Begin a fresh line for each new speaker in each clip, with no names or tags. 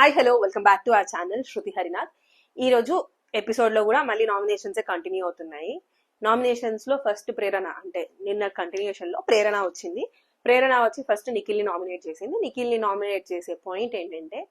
Hi hello welcome back to our channel Shruthi Harinath. ఈ రోజు episode లో కూడా మళ్ళీ నామినేషన్స్ కంటిన్యూ అవుతున్నాయి. నామినేషన్స్ లో ఫస్ట్ ప్రేరణ, అంటే నిన్న కంటిన్యూషన్ లో ప్రేరణ వచ్చింది. ప్రేరణ వచ్చి ఫస్ట్ నిఖిల్ ని నామినేట్ చేసింది. నిఖిల్ ని నామినేట్ చేసే పాయింట్ ఏంటంటే,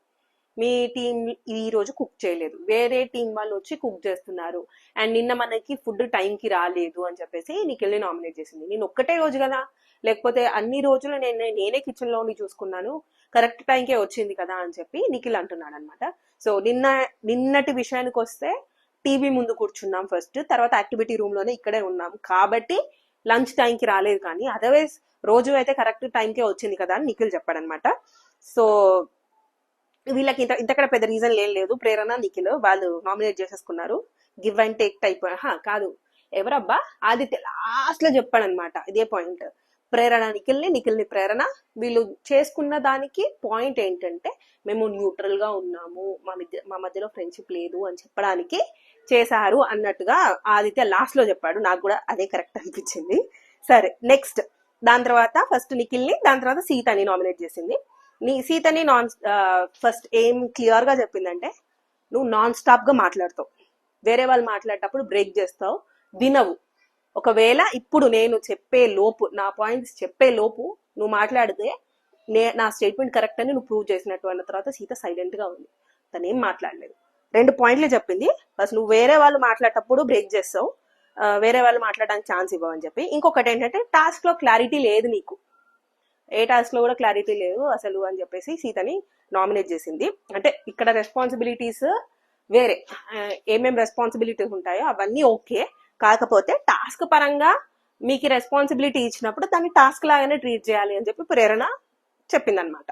మీ టీం ఈ రోజు కుక్ చేయలేదు, వేరే టీం వాళ్ళు వచ్చి కుక్ చేస్తున్నారు, అండ్ నిన్న మనకి ఫుడ్ టైంకి రాలేదు అని చెప్పేసి నిఖిల్ ని నామినేట్ చేసింది. నేను ఒక్కటే రోజు కదా, లేకపోతే అన్ని రోజులు నేనే కిచెన్ లో చూసుకున్నాను, కరెక్ట్ టైంకే వచ్చింది కదా అని చెప్పి నిఖిల్ అంటున్నాడు అనమాట. సో నిన్నటి విషయానికి వస్తే, టీవీ ముందు కూర్చున్నాం ఫస్ట్, తర్వాత యాక్టివిటీ రూమ్ లోనే ఇక్కడే ఉన్నాం కాబట్టి లంచ్ టైంకి రాలేదు, కానీ అదర్వైజ్ రోజు అయితే కరెక్ట్ టైంకే వచ్చింది కదా అని నిఖిల్ చెప్పాడనమాట. సో వీళ్ళకి ఇంతకన్నా పెద్ద రీజన్ ఏం లేదు. ప్రేరణ నిఖిల్ వాళ్ళు నామినేట్ చేసేసుకున్నారు. గివ్ అండ్ టేక్ టైప్ కాదు, ఎవరబ్బా ఆదిత్య లాస్ట్ లో చెప్పాడనమాట ఇదే పాయింట్. ప్రేరణ నిఖిల్ని, నిఖిల్ని ప్రేరణ, వీళ్ళు చేసుకున్న దానికి పాయింట్ ఏంటంటే, మేము న్యూట్రల్ గా ఉన్నాము, మా మధ్యలో ఫ్రెండ్షిప్ లేదు అని చెప్పడానికి చేశారు అన్నట్టుగా ఆదిత్య లాస్ట్ లో చెప్పాడు. నాకు కూడా అదే కరెక్ట్ అనిపించింది. సరే, నెక్స్ట్ దాని తర్వాత ఫస్ట్ నిఖిల్ని, దాని తర్వాత సీతని నామినేట్ చేసింది. సీతని ఫస్ట్ ఏం క్లియర్ గా చెప్పిందంటే, నువ్వు నాన్ స్టాప్ గా మాట్లాడతావు, వేరే వాళ్ళు మాట్లాడేటప్పుడు బ్రేక్ చేస్తావు, వినవు. ఒకవేళ ఇప్పుడు నేను చెప్పే లోపు, నా పాయింట్స్ చెప్పే లోపు నువ్వు మాట్లాడితే నా స్టేట్మెంట్ కరెక్ట్ అని నువ్వు ప్రూవ్ చేసినట్టు అన్న తర్వాత సీత సైలెంట్ గా ఉంది, తను ఏం మాట్లాడలేదు. 2 పాయింట్లు చెప్పింది. ఫస్ట్ నువ్వు వేరే వాళ్ళు మాట్లాడేటప్పుడు బ్రేక్ చేస్తావు, వేరే వాళ్ళు మాట్లాడడానికి ఛాన్స్ ఇవ్వమని చెప్పి. ఇంకొకటి ఏంటంటే, టాస్క్ లో క్లారిటీ లేదు నీకు, ఏ టాస్క్ లో కూడా క్లారిటీ లేదు అసలు అని చెప్పేసి సీతని నామినేట్ చేసింది. అంటే ఇక్కడ రెస్పాన్సిబిలిటీస్ వేరే, ఏమేం రెస్పాన్సిబిలిటీస్ ఉంటాయో అవన్నీ ఓకే, కాకపోతే టాస్క్ పరంగా మీకు రెస్పాన్సిబిలిటీ ఇచ్చినప్పుడు దాన్ని టాస్క్ లాగానే ట్రీట్ చేయాలి అని చెప్పి ప్రేరణ చెప్పిందనమాట.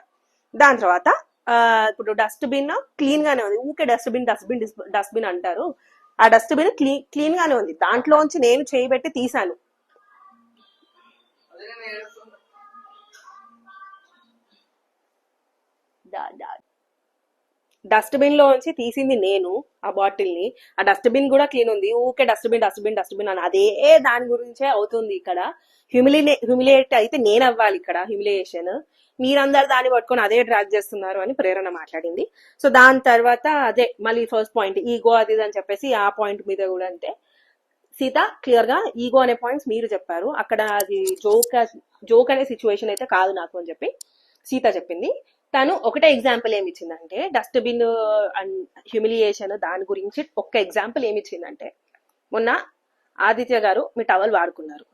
దాని తర్వాత ఇప్పుడు డస్ట్బిన్ క్లీన్ గానే ఉంది, ఊకే డస్ట్బిన్ అంటారు, ఆ డస్ట్బిన్ క్లీన్ గానే ఉంది, దాంట్లోంచి నేను చేయబెట్టి తీసాను. డస్ట్బిన్ లోంచి తీసింది నేను ఆ బాటిల్ ని, ఆ డస్ట్బిన్ కూడా క్లీన్ ఉంది, ఊకే డస్ట్బిన్ అని అదే దాని గురించే అవుతుంది ఇక్కడ. హ్యూమిలియేట్ అయితే నేను అవ్వాలి ఇక్కడ, హ్యూమిలియేషన్. మీరందరు దాన్ని పట్టుకొని అదే డ్రాగ్ చేస్తున్నారు అని ప్రేరణ మాట్లాడింది. సో దాని తర్వాత అదే మళ్ళీ ఫస్ట్ పాయింట్ ఈగో అది అని చెప్పేసి ఆ పాయింట్ మీద కూడా అంటే, సీత క్లియర్ గా ఈగో అనే పాయింట్స్ మీరు చెప్పారు, అక్కడ అది జోక్ అనే సిచ్యువేషన్ అయితే కాదు నాకు అని చెప్పి సీత చెప్పింది. తను ఒకటే ఎగ్జాంపుల్ ఏమి ఇచ్చిందంటే, డస్ట్బిన్ అండ్ హ్యూమిలియేషన్ దాని గురించి ఒక్క ఎగ్జాంపుల్ ఏమి ఇచ్చిందంటే, మొన్న ఆదిత్య గారు మీ టవల్ వాడుకున్నారు,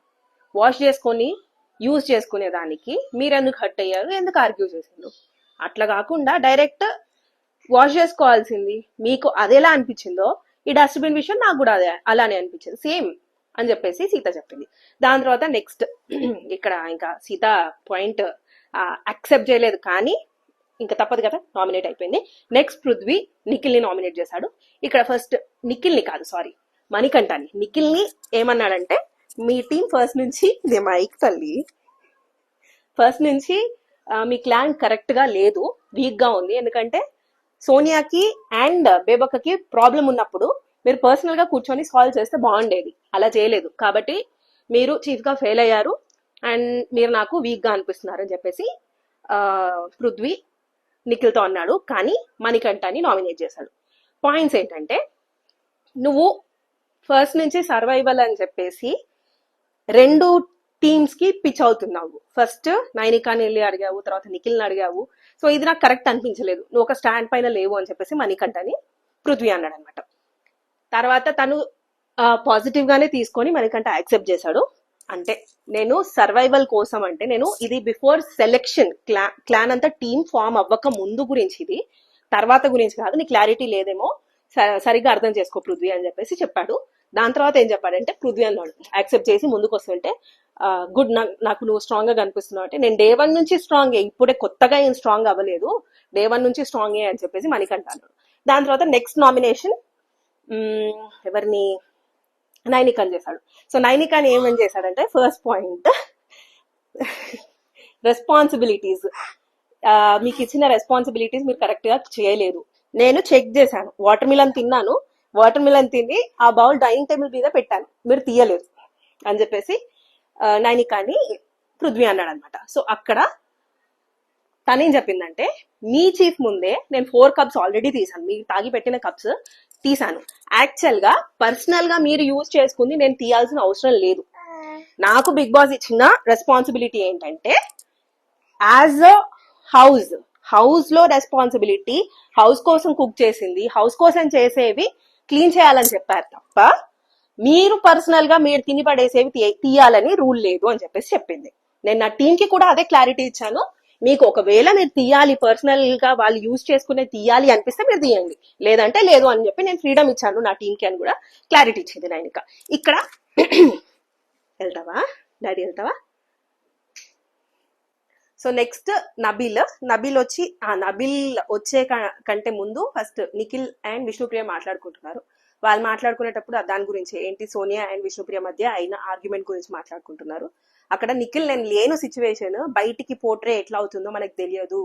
వాష్ చేసుకొని యూజ్ చేసుకునే దానికి మీరెందుకు హర్ట్ అయ్యారు, ఎందుకు ఆర్గ్యూ చేసిండు. అట్లా కాకుండా డైరెక్ట్ వాష్ చేసుకోవాల్సింది, మీకు అదేలా అనిపించిందో ఈ డస్ట్బిన్ విషయం నాకు కూడా అదే అలానే అనిపించింది, సేమ్ అని చెప్పేసి సీత చెప్పింది. దాని తర్వాత నెక్స్ట్ ఇక్కడ ఇంకా సీత పాయింట్ యాక్సెప్ట్ చేయలేదు, కానీ ఇంకా తప్పదు కదా, నామినేట్ అయిపోయింది. నెక్స్ట్ పృథ్వీ నిఖిల్ ని నామినేట్ చేశాడు. ఇక్కడ ఫస్ట్ నిఖిల్ని కాదు, సారీ మణికంఠాన్ని. నిఖిల్ ని ఏమన్నాడంటే, మీ టీం ఫస్ట్ నుంచి మైక్ తల్లి ఫస్ట్ నుంచి మీ క్లాన్ కరెక్ట్ గా లేదు, వీక్ గా ఉంది. ఎందుకంటే సోనియాకి అండ్ బేబక్కకి ప్రాబ్లం ఉన్నప్పుడు మీరు పర్సనల్ గా కూర్చొని సాల్వ్ చేస్తే బాగుండేది, అలా చేయలేదు, కాబట్టి మీరు చీఫ్ గా ఫెయిల్ అయ్యారు అండ్ మీరు నాకు వీక్ గా అనిపిస్తున్నారు అని చెప్పేసి పృథ్వీ నిఖిల్ తో అన్నాడు. కానీ మణికంఠని నామినేట్ చేశాడు. పాయింట్స్ ఏంటంటే, నువ్వు ఫస్ట్ నుంచి సర్వైవల్ అని చెప్పేసి 2 టీమ్స్ కి పిచ్ అవుతున్నావు. ఫస్ట్ నైనికాని వెళ్ళి అడిగావు, తర్వాత నిఖిల్ని అడిగావు. సో ఇది నాకు కరెక్ట్ అనిపించలేదు, నువ్వు ఒక స్టాండ్ పైన లేవు అని చెప్పేసి మణికంఠని పృథ్వీ అన్నాడు అనమాట. తర్వాత తను పాజిటివ్ గానే తీసుకొని మణికంఠ యాక్సెప్ట్ చేశాడు. అంటే నేను సర్వైవల్ కోసం, అంటే నేను ఇది బిఫోర్ సెలెక్షన్, క్లాన్ అంతా టీమ్ ఫామ్ అవ్వక ముందు గురించి, ఇది తర్వాత గురించి కాదు, నీ క్లారిటీ లేదేమో, సరిగ్గా అర్థం చేసుకో పృథ్వీ అని చెప్పేసి చెప్పాడు. దాని తర్వాత ఏం చెప్పాడంటే, పృథ్వీ అన్నాడు యాక్సెప్ట్ చేసి ముందుకు వస్తుంటే, గుడ్, నాకు నువ్వు స్ట్రాంగ్ గా కనిపిస్తున్నావు, అంటే నేను డే 1 నుంచి స్ట్రాంగ్, ఇప్పుడే కొత్తగా ఏం స్ట్రాంగ్ అవ్వలేదు, డే 1 నుంచి స్ట్రాంగ్ అని చెప్పేసి మణికంఠ అన్నాడు. దాని తర్వాత నెక్స్ట్ నామినేషన్ ఎవరిని, నైనికాని చేశాడు. సో నైనికాని ఏమని చేశాడంటే, ఫస్ట్ పాయింట్ రెస్పాన్సిబిలిటీస్, మీకు ఇచ్చిన రెస్పాన్సిబిలిటీస్ మీరు కరెక్ట్ గా చేయలేదు. నేను చెక్ చేశాను, వాటర్ మిలన్ తిన్నాను, వాటర్ మిలన్ తిని ఆ బౌల్ డైనింగ్ టేబుల్ మీద పెట్టాను, మీరు తీయలేదు అని చెప్పేసి నైనికాని పృథ్వీ అన్నాడు అనమాట. సో అక్కడ తనేం చెప్పిందంటే మీ చీఫ్ ముందే నేను 4 కప్స్ ఆల్రెడీ తీసాను, మీరు తాగి పెట్టిన కప్స్ తీసాను. యాక్చువల్ గా పర్సనల్ గా మీరు యూజ్ చేసుకుంది నేను తీయాల్సిన అవసరం లేదు. నాకు బిగ్ బాస్ ఇచ్చిన రెస్పాన్సిబిలిటీ ఏంటంటే యాజ్ అ హౌస్ లో రెస్పాన్సిబిలిటీ, హౌస్ కోసం కుక్ చేసింది, హౌస్ కోసం చేసేవి క్లీన్ చేయాలని చెప్పారు తప్ప మీరు పర్సనల్ గా మీరు తిని పడేసేవి తీయాలని రూల్ లేదు అని చెప్పేసి చెప్పింది. నేను నా టీం కి కూడా అదే క్లారిటీ ఇచ్చాను. మీకు ఒకవేళ మీరు తీయాలి, పర్సనల్ గా వాళ్ళు యూజ్ చేసుకునే తీయాలి అనిపిస్తే మీరు తీయండి, లేదంటే లేదు అని చెప్పి నేను ఫ్రీడమ్ ఇచ్చాను నా టీం కి అని కూడా క్లారిటీ ఇచ్చింది నైనిక. ఇక్కడ వెళ్తావా డాడీ, వెళ్తావా? సో నెక్స్ట్ నబీల్ వచ్చి నబీల్ వచ్చే కంటే ముందు ఫస్ట్ నిఖిల్ అండ్ విష్ణుప్రియ మాట్లాడుకుంటున్నారు. వాళ్ళు మాట్లాడుకునేటప్పుడు దాని గురించి ఏంటి సోనియా అండ్ విష్ణుప్రియ మధ్య అయిన ఆర్గ్యుమెంట్ గురించి మాట్లాడుకుంటున్నారు. అక్కడ నిఖిల్ నేను లేను సిచ్యువేషన్ బయటికి పోట్రే ఎట్లా అవుతుందో మనకు తెలియదు,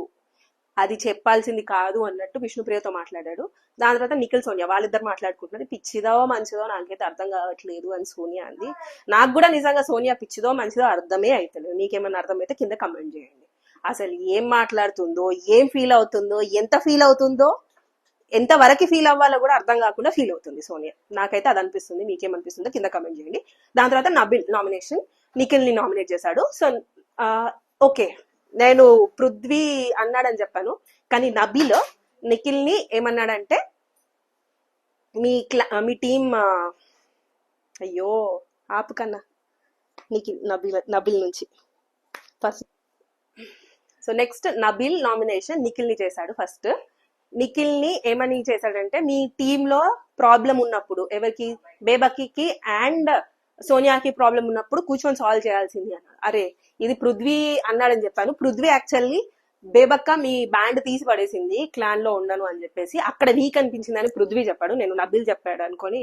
అది చెప్పాల్సింది కాదు అన్నట్టు విష్ణుప్రియతో మాట్లాడాడు. దాని తర్వాత నిఖిల్ సోనియా వాళ్ళిద్దరు మాట్లాడుకుంటున్నారు. పిచ్చిదో మంచిదో నాకైతే అర్థం కావట్లేదు అని సోనియా అంది. నాకు కూడా నిజంగా సోనియా పిచ్చిదో మంచిదో అర్థమే అవుతలేదు. మీకేమన్నా అర్థమైతే కింద కమెంట్ చేయండి. అసలు ఏం మాట్లాడుతుందో, ఏం ఫీల్ అవుతుందో, ఎంత ఫీల్ అవుతుందో, ఎంత వరకు ఫీల్ అవ్వాలో కూడా అర్థం కాకుండా ఫీల్ అవుతుంది సోనియా. నాకైతే అది అనిపిస్తుంది. మీకేమనిపిస్తుందో కింద కమెంట్ చేయండి. దాని తర్వాత నబిల్ నామినేషన్, నిఖిల్ ని నామినేట్ చేశాడు. సో ఓకే, నేను పృథ్వీ అన్నాడని చెప్పాను, కానీ నబిల్ నిఖిల్ ని ఏమన్నాడంటే మీ టీం అయ్యో ఆపు కన్నా నిఖిల్ నబిల్ నుంచి first. So next Nabil nomination Nikhil ని చేశాడు. ఫస్ట్ నిఖిల్ ని ఏమని చేశాడంటే మీ టీంలో ప్రాబ్లం ఉన్నప్పుడు, ఎవరికి బేబక్కీకి అండ్ సోనియాకి ప్రాబ్లం ఉన్నప్పుడు కూర్చొని సాల్వ్ చేయాల్సింది అన్నాడు. అరే ఇది పృథ్వీ అన్నాడని చెప్పాను. పృథ్వీ యాక్చువల్లీ బేబక్క మీ బ్యాండ్ తీసి పడేసింది క్లాన్ లో ఉండను అని చెప్పేసి అక్కడ వీక్ అనిపించింది అని పృథ్వీ చెప్పాడు. నేను నబిల్ చెప్పాడు అనుకొని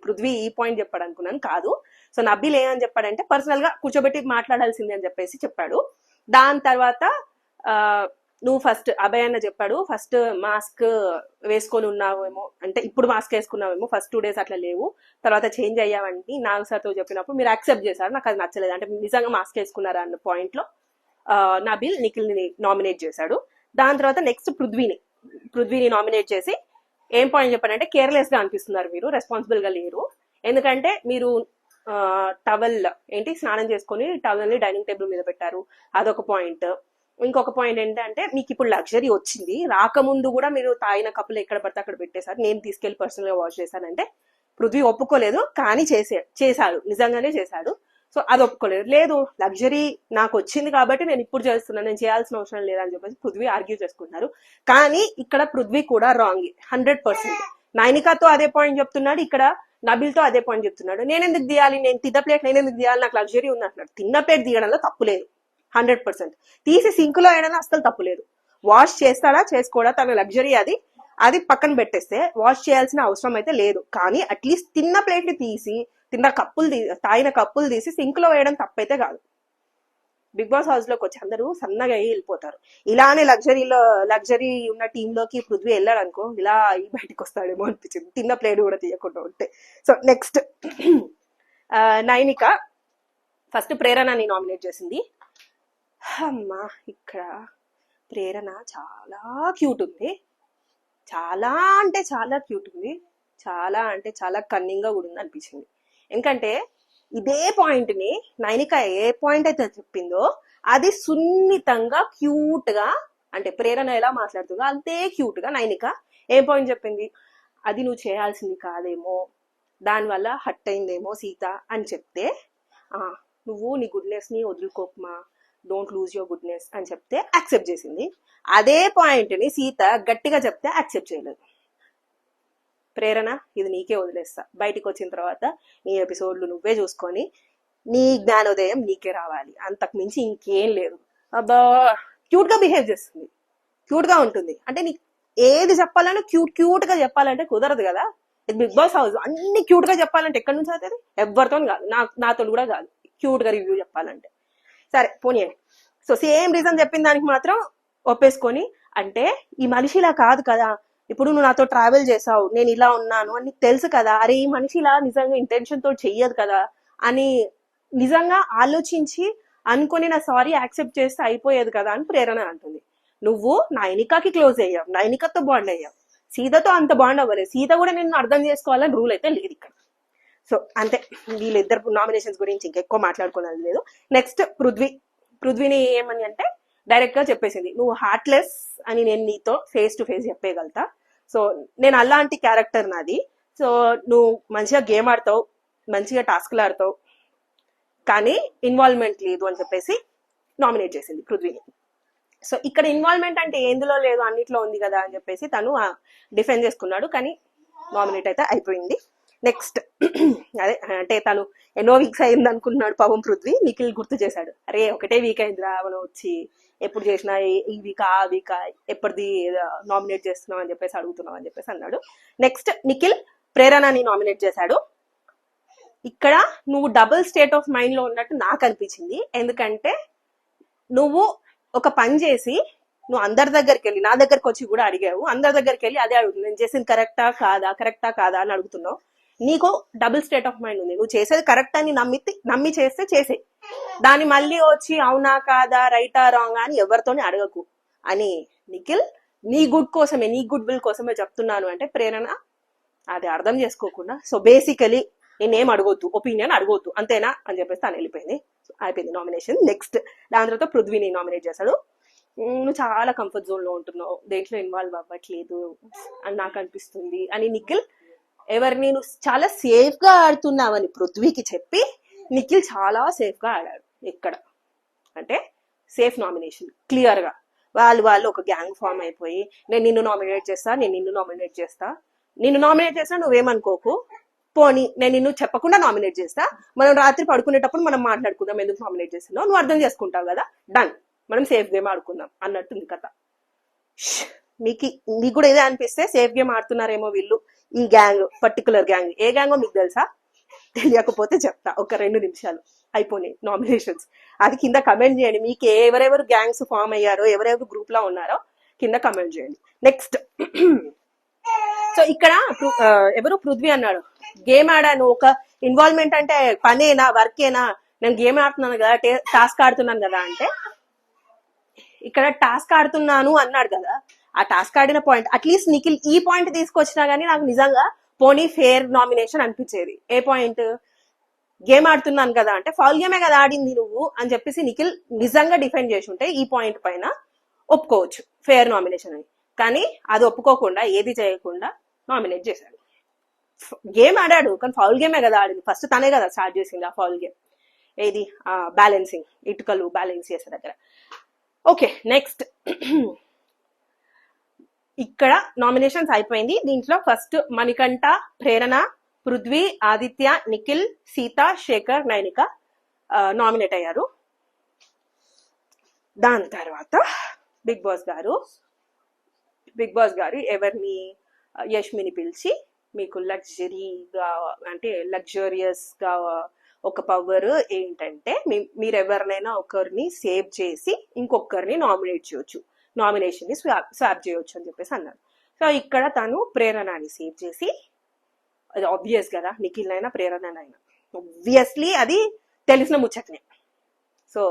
పృథ్వీ ఈ పాయింట్ చెప్పాడు అనుకున్నాను, కాదు. సో నబిల్ ఏమని చెప్పాడంటే పర్సనల్ గా కూర్చోబెట్టి మాట్లాడాల్సింది అని చెప్పేసి చెప్పాడు. దాని తర్వాత నువ్వు ఫస్ట్ అభయ్ అన్న చెప్పాడు, ఫస్ట్ మాస్క్ వేసుకొని ఉన్నావేమో, అంటే ఇప్పుడు మాస్క్ వేసుకున్నావేమో, ఫస్ట్ 2 days అట్లా లేవు, తర్వాత చేంజ్ అయ్యావండి నాగ్ సార్తో చెప్పినప్పుడు మీరు యాక్సెప్ట్ చేశారు, నాకు అది నచ్చలేదు, అంటే నిజంగా మాస్క్ వేసుకున్నారా అన్న పాయింట్ లో నబిల్ నిఖిల్ ని నామినేట్ చేశాడు. దాని తర్వాత నెక్స్ట్ పృథ్వీని నామినేట్ చేసి ఏం పాయింట్ చెప్పాడంటే కేర్లెస్ గా అనిపిస్తున్నారు, మీరు రెస్పాన్సిబుల్ గా లేరు, ఎందుకంటే మీరు టవల్ స్నానం చేసుకొని టవల్ ని డైనింగ్ టేబుల్ మీద పెట్టారు, అదొక పాయింట్. ఇంకొక పాయింట్ ఏంటంటే మీకు ఇప్పుడు లగ్జరీ వచ్చింది, రాకముందు కూడా మీరు తాగిన కప్పులు ఎక్కడ పడితే అక్కడ పెట్టేశారు, నేను తీసుకెళ్లి పర్సనల్ గా వాష్ చేశానంటే పృథ్వీ ఒప్పుకోలేదు, కానీ చేశాడు, నిజంగానే చేశాడు. సో అది ఒప్పుకోలేదు. లేదు లగ్జరీ నాకు వచ్చింది కాబట్టి నేను ఇప్పుడు చేస్తున్నాను, నేను చేయాల్సిన అవసరం లేదని చెప్పేసి పృథ్వీ ఆర్గ్యూ చేసుకుంటున్నారు. కానీ ఇక్కడ పృథ్వీ కూడా రాంగ్ 100%. నైనికాతో అదే పాయింట్ చెప్తున్నాడు, ఇక్కడ నబిల్ తో అదే పాయింట్ చెప్తున్నాడు. నేను ఎందుకు తీయాలి, నేను తిన్న ప్లేట్ నేను ఎందుకు తీయాలి, నాకు లగ్జరీ ఉంది అంటున్నాడు. తిన్న ప్లేట్ తీయడంలో తప్పు లేదు, 100%. తీసి సింక్ లో వేయడంలో అస్సలు తప్పు లేదు. వాష్ చేస్తాడా చేసుకోడా తన లగ్జరీ, అది పక్కన పెట్టేస్తే వాష్ చేయాల్సిన అవసరం అయితే లేదు. కానీ అట్లీస్ట్ తిన్న ప్లేట్ ని తీసి తాగిన కప్పులు తీసి సింక్ లో వేయడం తప్పైతే కాదు. బిగ్ బాస్ హౌస్ లోకి వచ్చి అందరూ సన్నగా వెళ్ళిపోతారు. ఇలానే లగ్జరీ ఉన్న టీమ్ లోకి పృథ్వీ వెళ్ళాడు అనుకో, ఇలా బయటకు వస్తాడేమో అనిపించింది, తిన్న ప్లేట్ కూడా తీయకుండా ఉంటే. సో నెక్స్ట్ నైనిక ఫస్ట్ ప్రేరణని నామినేట్ చేసింది. అమ్మా ఇక్కడ ప్రేరణ చాలా క్యూట్ ఉంది, చాలా అంటే చాలా క్యూట్ ఉంది, చాలా అంటే చాలా కన్నింగ్ గా కూడా ఉంది అనిపించింది. ఎందుకంటే ఇదే పాయింట్ ని నైనిక ఏ పాయింట్ అయితే చెప్పిందో అది సున్నితంగా క్యూట్ గా, అంటే ప్రేరణ ఎలా మాట్లాడుతుందో అంతే క్యూట్ గా నైనిక ఏ పాయింట్ చెప్పింది, అది నువ్వు చేయాల్సింది కాదేమో, దానివల్ల హట్ అయిందేమో సీత అని చెప్తే నువ్వు నీ గుడ్నెస్ ని వదులుకోకమా, డోంట్ లూజ్ యువర్ గుడ్నెస్ అని చెప్తే యాక్సెప్ట్ చేసింది. అదే పాయింట్ ని సీత గట్టిగా చెప్తే యాక్సెప్ట్ చేయలేదు. ప్రేరణ ఇది నీకే వదిలేస్తా, బయటికి వచ్చిన తర్వాత నీ ఎపిసోడ్లు నువ్వే చూసుకొని నీ జ్ఞానోదయం నీకే రావాలి, అంతకు మించి ఇంకేం లేదు. అబ్బా క్యూట్ గా బిహేవ్ చేస్తుంది, క్యూట్ గా ఉంటుంది. అంటే నీకు ఏది చెప్పాలంటే క్యూట్ గా చెప్పాలంటే కుదరదు కదా. ఇది బిగ్ బాస్ హౌస్, అన్ని క్యూట్ గా చెప్పాలంటే ఎక్కడి నుంచి అవుతుంది, ఎవరితో కాదు, నాతో కూడా కాదు క్యూట్ గా రివ్యూ చెప్పాలంటే. సరే పోనీయండి. సో సేమ్ రీజన్ చెప్పిన దానికి మాత్రం ఒప్పేసుకొని, అంటే ఈ మనిషి ఇలా కాదు కదా, ఇప్పుడు నువ్వు నాతో ట్రావెల్ చేసావు, నేను ఇలా ఉన్నాను అని నీకు తెలుసు కదా, అరే ఈ మనిషి ఇలా నిజంగా ఇంటెన్షన్ తో చెయ్యదు కదా అని నిజంగా ఆలోచించి అనుకొని నా సారీ యాక్సెప్ట్ చేస్తే అయిపోయేది కదా అని ప్రేరణ అంటుంది. నువ్వు నైనికాకి క్లోజ్ అయ్యావు, నైనికతో బాండ్ అయ్యావు, సీతతో అంత బాండ్ అవ్వలేదు. సీత కూడా నిన్ను అర్థం చేసుకోవాలని రూల్ అయితే లేదు ఇక్కడ. సో అంతే, వీళ్ళిద్దరు నామినేషన్స్ గురించి ఇంకెక్కువ మాట్లాడుకోవాలి లేదు. నెక్స్ట్ పృథ్వీని ఏమని అంటే డైరెక్ట్ గా చెప్పేసింది, నువ్వు హార్ట్లెస్ అని నేను నీతో ఫేస్ టు ఫేస్ చెప్పేయగలుగుతా. సో నేను అలాంటి క్యారెక్టర్ నాది. సో నువ్వు మంచిగా గేమ్ ఆడతావు, మంచిగా టాస్క్లు ఆడతావు, కానీ ఇన్వాల్వ్మెంట్ లేదు అని చెప్పేసి నామినేట్ చేసింది పృథ్వీని. సో ఇక్కడ ఇన్వాల్వ్మెంట్ అంటే ఎందులో లేదు, అన్నిట్లో ఉంది కదా అని చెప్పేసి తను డిఫెండ్ చేసుకున్నాడు, కానీ నామినేట్ అయితే అయిపోయింది. నెక్స్ట్ అదే అంటే తను ఎన్నో వీక్స్ అయింది అనుకున్నాడు పాపం పృథ్వీ. నిఖిల్ గుర్తు చేశాడు, అరే ఒకటే వీక్ అయిందిరా మనం వచ్చి, ఎప్పుడు చేసినా ఈ వీకా ఆ వీకా ఎప్పటిది నామినేట్ చేస్తున్నావు అని చెప్పేసి అడుగుతున్నావు అని చెప్పేసి అన్నాడు. నెక్స్ట్ నిఖిల్ ప్రేరణని నామినేట్ చేశాడు. ఇక్కడ నువ్వు డబుల్ స్టేట్ ఆఫ్ మైండ్ లో ఉన్నట్టు నాకు అనిపించింది. ఎందుకంటే నువ్వు ఒక పని చేసి నువ్వు అందరి దగ్గరికి వెళ్ళి, నా దగ్గరికి వచ్చి కూడా అడిగావు, అందరి దగ్గరికి వెళ్ళి అదే అడుగుతుంది, నేను చేసింది కరెక్టా కాదా అని అడుగుతున్నావు. నీకు డబుల్ స్టేట్ ఆఫ్ మైండ్ ఉంది, నువ్వు చేసేది కరెక్ట్ అని నమ్మి చేస్తే చేసే, దాన్ని మళ్ళీ వచ్చి అవునా కాదా రైటా రాంగ్ అని ఎవరితోనే అడగకు అని నిఖిల్ నీ గుడ్ కోసమే, నీ గుడ్ విల్ కోసమే చెప్తున్నాను అంటే ప్రేరణ అది అర్థం చేసుకోకుండా, సో బేసికలీ నేనేం అడగొద్దు, ఒపీనియన్ అడగొద్దు అంతేనా అని చెప్పేసి తను వెళ్ళిపోయింది. అయిపోయింది నామినేషన్. నెక్స్ట్ దాని తర్వాత పృథ్వీని నామినేట్ చేశాడు. నువ్వు చాలా కంఫర్ట్ జోన్ లో ఉంటున్నావు, దేంట్లో ఇన్వాల్వ్ అవ్వట్లేదు అని నాకు అనిపిస్తుంది అని నిఖిల్ ఎవరిని నువ్వు చాలా సేఫ్ గా ఆడుతున్నావని పృథ్వీకి చెప్పి నిఖిల్ చాలా సేఫ్ గా ఆడాడు. ఇక్కడ అంటే సేఫ్ నామినేషన్ క్లియర్ గా వాళ్ళు ఒక గ్యాంగ్ ఫామ్ అయిపోయి నేను నిన్ను నామినేట్ చేస్తా నువ్వేమనుకోకు, పోనీ నేను నిన్ను చెప్పకుండా నామినేట్ చేస్తా, మనం రాత్రి పడుకునేటప్పుడు మనం మాట్లాడుకుందాం ఎందుకు నామినేట్ చేస్తున్నావు, నువ్వు అర్థం చేసుకుంటావు కదా, డన్, మనం సేఫ్ గేమ్ ఆడుకుందాం అన్నట్టుంది కథ. మీకు కూడా ఇదే అనిపిస్తే సేఫ్ గేమ్ ఆడుతున్నారేమో వీళ్ళు, ఈ గ్యాంగ్ పర్టికులర్ గ్యాంగ్ ఏ గ్యాంగో మీకు తెలుసా? తెలియకపోతే చెప్తా, ఒక 2 నిమిషాలు అయిపోయినాయి నామినేషన్స్. అది కింద కమెంట్ చేయండి, మీకు ఎవరెవరు గ్యాంగ్స్ ఫామ్ అయ్యారో, ఎవరెవరు గ్రూప్ లో ఉన్నారో కింద కమెంట్ చేయండి. నెక్స్ట్ సో ఇక్కడ ఎవరు పృథ్వీ అన్నాడు, గేమ్ ఆడాను, ఒక ఇన్వాల్వ్మెంట్ అంటే పనేనా వర్కేనా, నేను గేమ్ ఆడుతున్నాను కదా, టాస్క్ ఆడుతున్నాను కదా అంటే, ఇక్కడ టాస్క్ ఆడుతున్నాను అన్నాడు కదా, ఆ టాస్క్ ఆడిన పాయింట్ అట్లీస్ట్ నిఖిల్ ఈ పాయింట్ తీసుకొచ్చినా గానీ నాకు నిజంగా పోనీ ఫేర్ నామినేషన్ అనిపించేది. ఏ పాయింట్, గేమ్ ఆడుతున్నాను కదా అంటే ఫౌల్ గేమే కదా ఆడింది నువ్వు అని చెప్పేసి నిఖిల్ నిజంగా డిఫెండ్ చేసి ఉంటే ఈ పాయింట్ పైన ఒప్పుకోవచ్చు ఫేర్ నామినేషన్ అని. కానీ అది ఒప్పుకోకుండా ఏది చేయకుండా నామినేట్ చేశాడు. గేమ్ ఆడాడు కానీ ఫౌల్ గేమే కదా ఆడింది, ఫస్ట్ తనే కదా స్టార్ట్ చేసింది ఆ ఫౌల్ గేమ్, ఏది బ్యాలెన్సింగ్, ఇటుకలు బ్యాలెన్స్ చేసే దగ్గర. ఓకే నెక్స్ట్ ఇక్కడ నామినేషన్స్ అయిపోయింది. దీంట్లో ఫస్ట్ మణికంఠ, ప్రేరణ, పృథ్వీ, ఆదిత్య, నిఖిల్, సీత, శేఖర్, నైనిక నామినేట్ అయ్యారు. దాని తర్వాత బిగ్ బాస్ గారు ఎవరిని, యష్మిని పిలిచి మీకు లగ్జరియస్ గా ఒక పవర్ ఏంటంటే మీరు ఎవరినైనా ఒకరిని సేవ్ చేసి ఇంకొకరిని నామినేట్ చేయొచ్చు, నామినేషన్ ని స్వాప్ చేయొచ్చు అని చెప్పేసి అన్నారు. సో ఇక్కడ తను ప్రేరణని సేవ్ చేసి, అది ఆబ్వియస్ కదా, నిఖిల్ అయినా ప్రేరణనైనా ఆబ్వియస్లీ అది తెలిసిన ముచ్చటనే. సో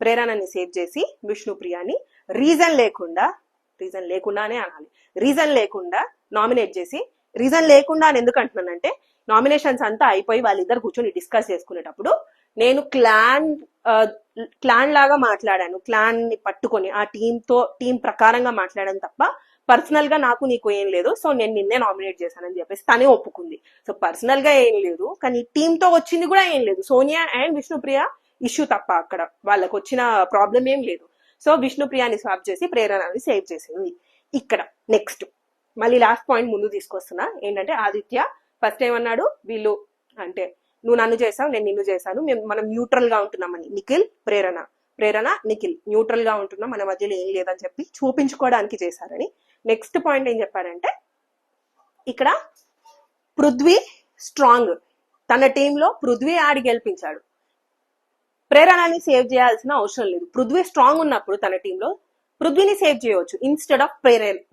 ప్రేరణని సేవ్ చేసి విష్ణుప్రియని రీజన్ లేకుండానే అనాలి, రీజన్ లేకుండా నామినేట్ చేసి, రీజన్ లేకుండా అని ఎందుకు అంటున్నానంటే నామినేషన్స్ అంతా అయిపోయి వాళ్ళిద్దరు కూర్చొని డిస్కస్ చేసుకునేటప్పుడు నేను క్లాన్ లాగా మాట్లాడాను, క్లాన్ ని పట్టుకొని ఆ టీం ప్రకారంగా మాట్లాడాను తప్ప పర్సనల్ గా నాకు నీకు ఏం లేదు, సో నేను నిన్నే నామినేట్ చేశానని చెప్పేసి తనే ఒప్పుకుంది. సో పర్సనల్ గా ఏం లేదు, కానీ టీమ్ తో వచ్చింది కూడా ఏం లేదు, సోనియా అండ్ విష్ణుప్రియ ఇష్యూ తప్ప అక్కడ వాళ్ళకు వచ్చిన ప్రాబ్లం ఏం లేదు. సో విష్ణుప్రియాని స్వాప్ చేసి ప్రేరణని సేవ్ చేసింది. ఇక్కడ నెక్స్ట్ మళ్ళీ లాస్ట్ పాయింట్ ముందు తీసుకొస్తున్నా, ఏంటంటే ఆదిత్య ఫస్ట్ ఏమన్నాడు, వీళ్ళు అంటే నువ్వు నన్ను చేసావు నేను నిన్ను చేశాను, మనం న్యూట్రల్ గా ఉంటున్నామని, ప్రేరణ నిఖిల్ న్యూట్రల్ గా ఉంటున్నాం, మన మధ్యలో ఏం లేదని చెప్పి చూపించుకోవడానికి చేశారని. నెక్స్ట్ పాయింట్ ఏం చెప్పారంటే ఇక్కడ పృథ్వీ స్ట్రాంగ్, తన టీంలో పృథ్వీ ఆడి గెలిపించాడు, ప్రేరణని సేవ్ చేయాల్సిన అవసరం లేదు. పృథ్వీ స్ట్రాంగ్ ఉన్నప్పుడు తన టీంలో పృథ్వీని సేవ్ చేయవచ్చు ఇన్స్టెడ్ ఆఫ్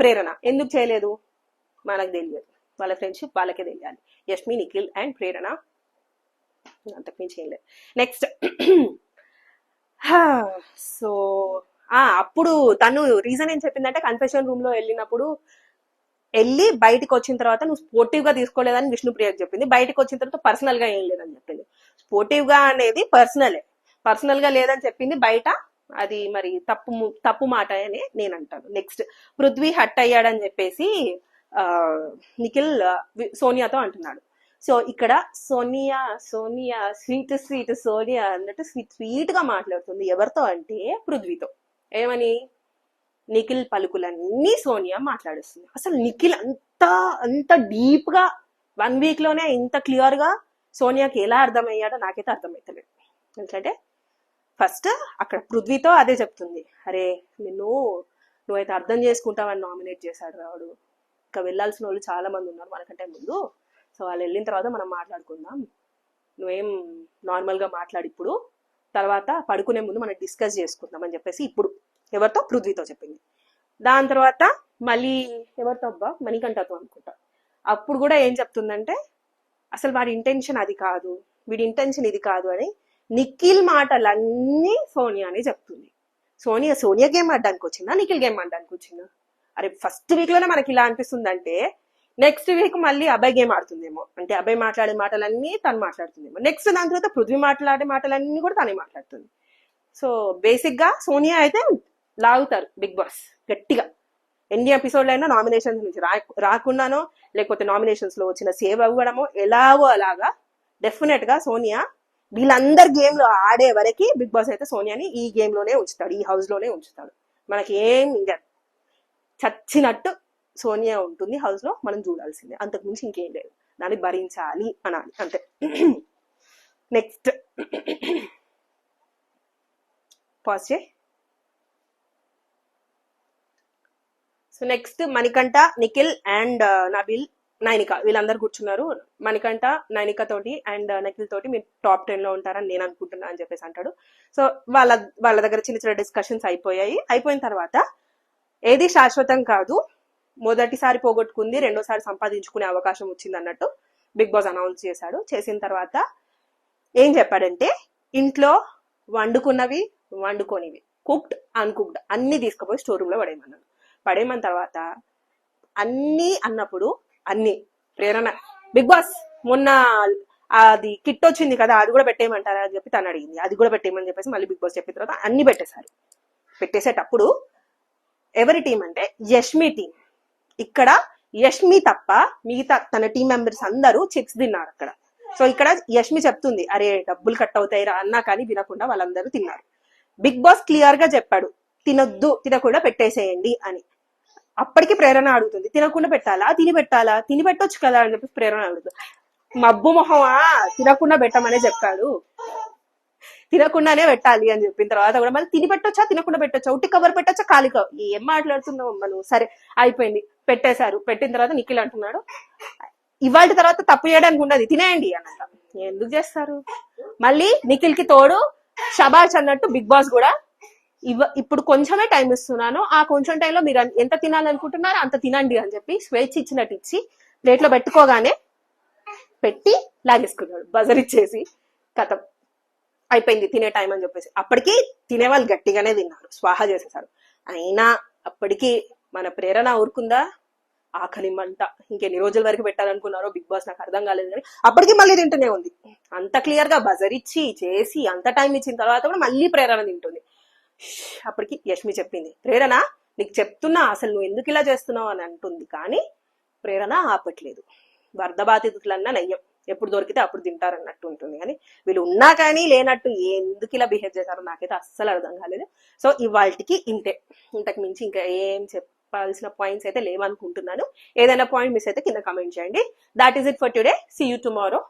ప్రేరణ. ఎందుకు చేయలేదు మనకు తెలియదు, వాళ్ళ ఫ్రెండ్షిప్ వాళ్ళకే తెలియాలి. యష్మి, నిఖిల్ అండ్ ప్రేరణ, అంతకుమించి ఏం లేదు. నెక్స్ట్ సో అప్పుడు తను రీజన్ ఏం చెప్పిందంటే కన్ఫెషన్ రూమ్ లో వెళ్ళి బయటకు వచ్చిన తర్వాత నువ్వు స్పోర్టివ్ గా తీసుకోలేదని విష్ణుప్రియకి చెప్పింది. బయటకు వచ్చిన తర్వాత పర్సనల్ గా ఏం లేదని చెప్పింది. స్పోర్టివ్ గా అనేది పర్సనల్ గా లేదని చెప్పింది బయట. అది మరి తప్పు మాట అని నేను అంటాను. నెక్స్ట్ పృథ్వీ హట్ అయ్యాడని చెప్పేసి నిఖిల్ సోనియాతో అంటున్నాడు. సో ఇక్కడ సోనియా స్వీట్ సోనియా అన్నట్టు స్వీట్ గా మాట్లాడుతుంది. ఎవరితో అంటే పృథ్వీతో. ఏమని? నిఖిల్ పలుకులన్నీ సోనియా మాట్లాడుస్తుంది. అసలు నిఖిల్ అంత డీప్ గా 1 వీక్ లోనే ఇంత క్లియర్ గా సోనియాకి ఎలా అర్థమయ్యాడో నాకైతే అర్థమవుతలేదు. ఎందుకంటే ఫస్ట్ అక్కడ పృథ్వీతో అదే చెప్తుంది, అరే నువ్వైతే అర్థం చేసుకుంటావని నామినేట్ చేశాడు రావుడు, ఇంకా వెళ్ళాల్సిన వాళ్ళు చాలా మంది ఉన్నారు మనకంటే ముందు, సో వాళ్ళు వెళ్ళిన తర్వాత మనం మాట్లాడుకుందాం, నువ్వేం నార్మల్గా మాట్లాడి ఇప్పుడు, తర్వాత పడుకునే ముందు మనం డిస్కస్ చేసుకుందాం అని చెప్పేసి ఇప్పుడు ఎవరితో? పృథ్వీతో చెప్పింది. దాని తర్వాత మళ్ళీ ఎవరితో? అబ్బా మణికంఠతో అనుకుంటా. అప్పుడు కూడా ఏం చెప్తుందంటే అసలు వాడి ఇంటెన్షన్ అది కాదు, వీడి ఇంటెన్షన్ ఇది కాదు అని నిఖిల్ మాటలన్నీ సోనియాని చెప్తుంది. సోనియా గేమ్ ఆడడానికి వచ్చిందా, నిఖిల్ గేమ్ ఆడడానికి వచ్చిందా? అరే ఫస్ట్ వీక్ లోనే మనకి ఇలా అనిపిస్తుంది అంటే నెక్స్ట్ వీక్ మళ్ళీ అబ్బాయి గేమ్ ఆడుతుందేమో, అంటే అబ్బాయి మాట్లాడే మాటలన్నీ తను మాట్లాడుతుందేమో. నెక్స్ట్ దాని తర్వాత పృథ్వీ మాట్లాడే మాటలన్నీ కూడా తనే మాట్లాడుతుంది. సో బేసిక్ గా సోనియా అయితే లాగుతారు బిగ్ బాస్ గట్టిగా. ఎన్ని ఎపిసోడ్లు అయినా నామినేషన్స్ నుంచి రాకుండానో లేకపోతే నామినేషన్స్ లో వచ్చిన సేవ్ అవ్వడమో ఎలాగో అలాగా డెఫినెట్ గా సోనియా వీళ్ళందరు గేమ్ లో ఆడే వరకు బిగ్ బాస్ అయితే సోనియాని ఈ గేమ్ లోనే ఉంచుతాడు, ఈ హౌస్ లోనే ఉంచుతాడు. మనకి ఏం ఇంకా చచ్చినట్టు సోనియా ఉంటుంది హౌస్ లో, మనం చూడాల్సిందే, అంతకు మించి ఇంకేం లేదు. దాన్ని భరించాలి అనాలి అంతే. నెక్స్ట్ పాజ్ చేయి. So next Manikanta, Nikhil and Nabil, Nainika వీళ్ళందరూ కూర్చున్నారు. మణికంఠ నైనిక తోటి అండ్ నిఖిల్ తోటి మీరు టాప్ 10 లో ఉంటారని నేను అనుకుంటున్నా అని చెప్పేసి అంటాడు. సో వాళ్ళ దగ్గర చిన్న చిన్న డిస్కషన్స్ అయిపోయిన తర్వాత ఏది శాశ్వతం కాదు, మొదటిసారి పోగొట్టుకుంది రెండోసారి సంపాదించుకునే అవకాశం వచ్చింది అన్నట్టు బిగ్ బాస్ అనౌన్స్ చేశాడు. చేసిన తర్వాత ఏం చెప్పాడంటే ఇంట్లో వండుకున్నవి వండుకోనివి, కుక్డ్ అన్కుక్డ్ అన్ని తీసుకుపోయి స్టోర్ రూమ్ లో పడేయమన్న తర్వాత అన్ని అన్నప్పుడు అన్ని ప్రేరణ బిగ్ బాస్ మొన్న అది కిట్ వచ్చింది కదా అది కూడా పెట్టేయమంటారా అని చెప్పి తను అడిగింది. అది కూడా పెట్టేయమని చెప్పేసి మళ్ళీ బిగ్ బాస్ చెప్పిన తర్వాత అన్ని పెట్టేశారు. పెట్టేసేటప్పుడు ఎవరి టీం అంటే యష్మి టీం. ఇక్కడ యష్మి తప్ప మిగతా తన టీం మెంబర్స్ అందరూ చిప్స్ తిన్నారు అక్కడ. సో ఇక్కడ యష్మి చెప్తుంది, అరే డబ్బులు కట్ అవుతాయిరా అన్నా కానీ వినకుండా వాళ్ళందరూ తిన్నారు. బిగ్ బాస్ క్లియర్ గా చెప్పాడు, తినకుండా పెట్టేసేయండి అని. అప్పటికి ప్రేరణ అడుగుతుంది, తినకుండా పెట్టాలా, తిని పెట్టొచ్చు కదా అని చెప్పి ప్రేరణ అడుగుతుంది. మబ్బు మొహమా, తినకుండా పెట్టమనే చెప్పాడు, తినకుండానే పెట్టాలి అని చెప్పిన తర్వాత కూడా మళ్ళీ తిని పెట్టొచ్చా తినకుండా పెట్టొచ్చా, ఉట్టి కవర్ పెట్టొచ్చా ఖాళీ కవర్, ఏం మాట్లాడుతున్నావు మనం. సరే అయిపోయింది, పెట్టేశారు. పెట్టిన తర్వాత నిఖిల్ అంటున్నాడు, ఇవాళ తర్వాత తప్పు చేయడానికి ఉండదు, తినేయండి అన్నట్ట. ఎందుకు చేస్తారు? మళ్ళీ నిఖిల్ కి తోడు షబాష్ అన్నట్టు బిగ్ బాస్ కూడా ఇప్పుడు కొంచెమే టైం ఇస్తున్నాను, ఆ కొంచెం టైంలో మీరు ఎంత తినాలనుకుంటున్నారో అంత తినండి అని చెప్పి స్వేచ్ఛ ఇచ్చినట్టు ఇచ్చి ప్లేట్ లో పెట్టుకోగానే పెట్టి లాగేసుకున్నాడు, బజర్ ఇచ్చేసి కథం అయిపోయింది తినే టైం అని చెప్పేసి. అప్పటికి తినేవాళ్ళు గట్టిగానే తిన్నారు, స్వాహా చేసేసారు. అయినా అప్పటికి మన ప్రేరణ ఊరుకుందా? ఆకలి మంట ఇంకెన్ని రోజుల వరకు పెట్టాలనుకున్నారో బిగ్ బాస్ నాకు అర్థం కాలేదు, కానీ అప్పటికి మళ్ళీ తింటూనే ఉంది. అంత క్లియర్ గా బజర్ ఇచ్చి చేసి అంత టైం ఇచ్చిన తర్వాత కూడా మళ్ళీ ప్రేరణ తింటుంది. అప్పటికి యష్మి చెప్పింది, ప్రేరణ నీకు చెప్తున్నా అసలు నువ్వు ఎందుకు ఇలా చేస్తున్నావు అని అంటుంది. కానీ ప్రేరణ ఆపట్లేదు. వరద బాధితులన్నా నయ్యం, ఎప్పుడు దొరికితే అప్పుడు తింటారన్నట్టు ఉంటుంది. కానీ వీళ్ళు ఉన్నా కానీ లేనట్టు ఎందుకు ఇలా బిహేవ్ చేశారో నాకైతే అస్సలు అర్థం కాలేదు. సో ఇవాళకి ఇంతకు మించి ఇంకా ఏం చెప్పాల్సిన పాయింట్స్ అయితే లేవనుకుంటున్నాను. ఏదైనా పాయింట్ మిస్ అయితే కింద కామెంట్ చేయండి. That is it for today. See you tomorrow.